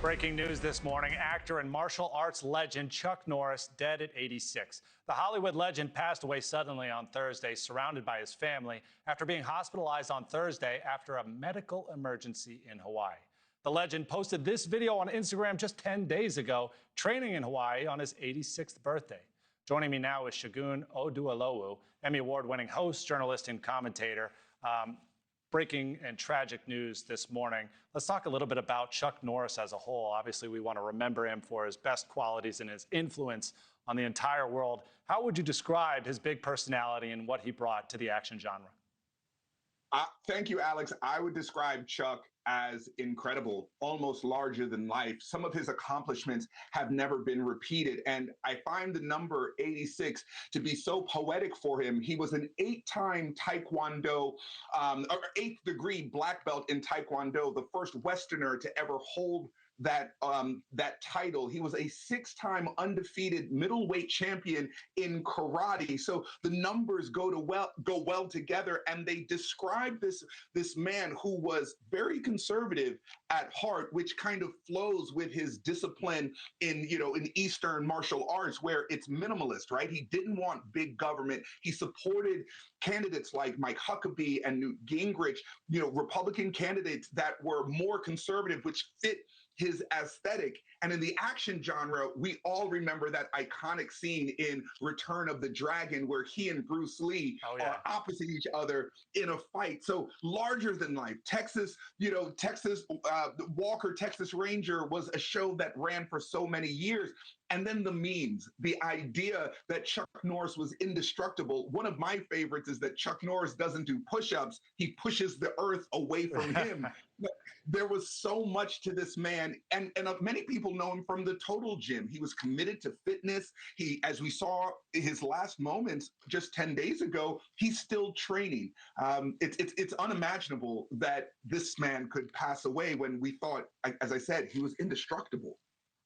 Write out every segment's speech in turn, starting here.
Breaking news this morning, actor and martial arts legend Chuck Norris dead at 86. The Hollywood legend passed away suddenly on Thursday, surrounded by his family, after being hospitalized on Thursday after a medical emergency in Hawaii. The legend posted this video on Instagram just 10 days ago, training in Hawaii on his 86th birthday. Joining me now is Segun Oduolowu, Emmy Award-winning host, journalist, and commentator. Breaking and tragic news this morning. Let's talk a little bit about Chuck Norris as a whole. Obviously, we want to remember him for his best qualities and his influence on the entire world. How would you describe his big personality and what he brought to the action genre? Thank you, Alex. I would describe Chuck as incredible, almost larger than life. Some of his accomplishments have never been repeated. And I find the number 86 to be so poetic for him. He was an 8-time Taekwondo, or 8th degree black belt in Taekwondo, the first Westerner to ever hold that title. He was a 6-time undefeated middleweight champion in karate. So the numbers go well together, and they describe this man who was very conservative at heart, which kind of flows with his discipline in Eastern martial arts, where it's minimalist, right? He didn't want big government. He supported candidates like Mike Huckabee and Newt Gingrich, Republican candidates that were more conservative, which fit his aesthetic. And in the action genre, we all remember that iconic scene in Return of the Dragon where he and Bruce Lee are opposite each other in a fight. So larger than life. Texas Walker, Texas Ranger was a show that ran for so many years. And then the memes, the idea that Chuck Norris was indestructible. One of my favorites is that Chuck Norris doesn't do push-ups. He pushes the earth away from him. There was so much to this man. And many people know him from the Total Gym. He was committed to fitness. As we saw his last moments just 10 days ago, he's still training. It's unimaginable that this man could pass away when we thought, as I said, he was indestructible.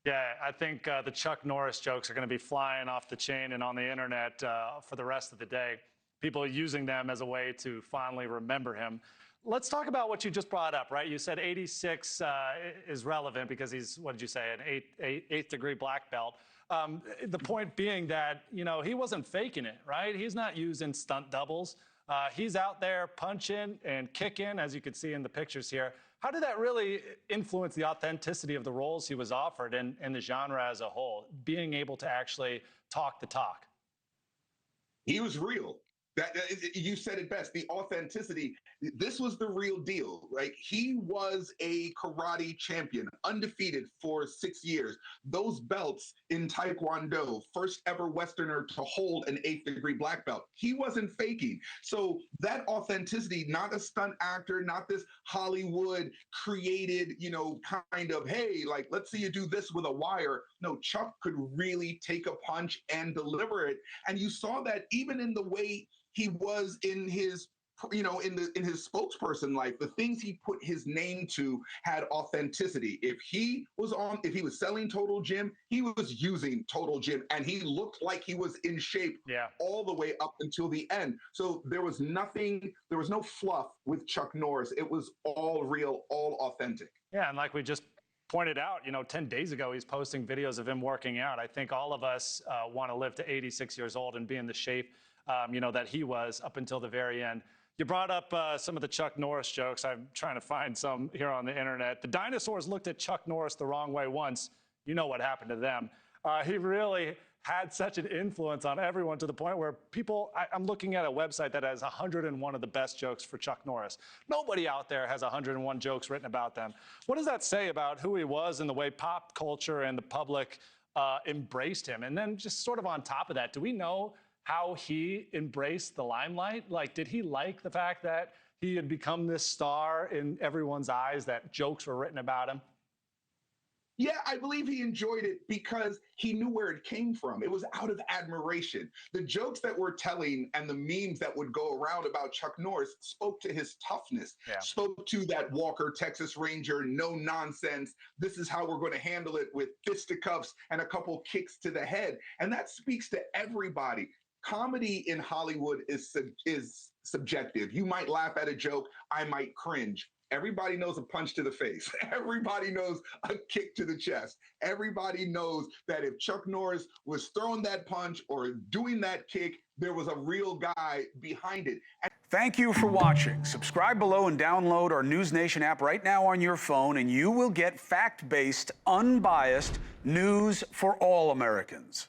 Yeah, I think the Chuck Norris jokes are going to be flying off the chain and on the internet for the rest of the day. People using them as a way to fondly remember him. Let's talk about what you just brought up, right? You said 86 is relevant because he's, what did you say, an eighth degree black belt. The point being that, he wasn't faking it, right? He's not using stunt doubles. He's out there punching and kicking, as you can see in the pictures here. How did that really influence the authenticity of the roles he was offered and the genre as a whole, being able to actually talk the talk? He was real. You said it best, the authenticity. This was the real deal, right? He was a karate champion, undefeated for 6 years. Those belts in Taekwondo, first ever Westerner to hold an 8th degree black belt. He wasn't faking. So that authenticity, not a stunt actor, not this Hollywood created, kind of, hey, like, let's see you do this with a wire. No, Chuck could really take a punch and deliver it. And you saw that even in the way he was in his, in his spokesperson life. The things he put his name to had authenticity. If he was selling Total Gym, he was using Total Gym, and he looked like he was in shape all the way up until the end. So there was no fluff with Chuck Norris. It was all real, all authentic. Yeah, and like we just pointed out, 10 days ago, he's posting videos of him working out. I think all of us want to live to 86 years old and be in the shape that he was up until the very end. You brought up some of the Chuck Norris jokes. I'm trying to find some here on the internet. The dinosaurs looked at Chuck Norris the wrong way once. You know what happened to them. He really had such an influence on everyone to the point where I'm looking at a website that has 101 of the best jokes for Chuck Norris. Nobody out there has 101 jokes written about them. What does that say about who he was and the way pop culture and the public embraced him? And then just sort of on top of that, do we know how he embraced the limelight? Like, did he like the fact that he had become this star in everyone's eyes, that jokes were written about him? Yeah, I believe he enjoyed it because he knew where it came from. It was out of admiration. The jokes that we're telling and the memes that would go around about Chuck Norris spoke to his toughness, spoke to that Walker, Texas Ranger, no nonsense. This is how we're going to handle it, with fisticuffs and a couple kicks to the head. And that speaks to everybody. Comedy in Hollywood is subjective. You might laugh at a joke, I might cringe. Everybody knows a punch to the face. Everybody knows a kick to the chest. Everybody knows that if Chuck Norris was throwing that punch or doing that kick, there was a real guy behind it. Thank you for watching. Subscribe below and download our NewsNation app right now on your phone, and you will get fact-based, unbiased news for all Americans.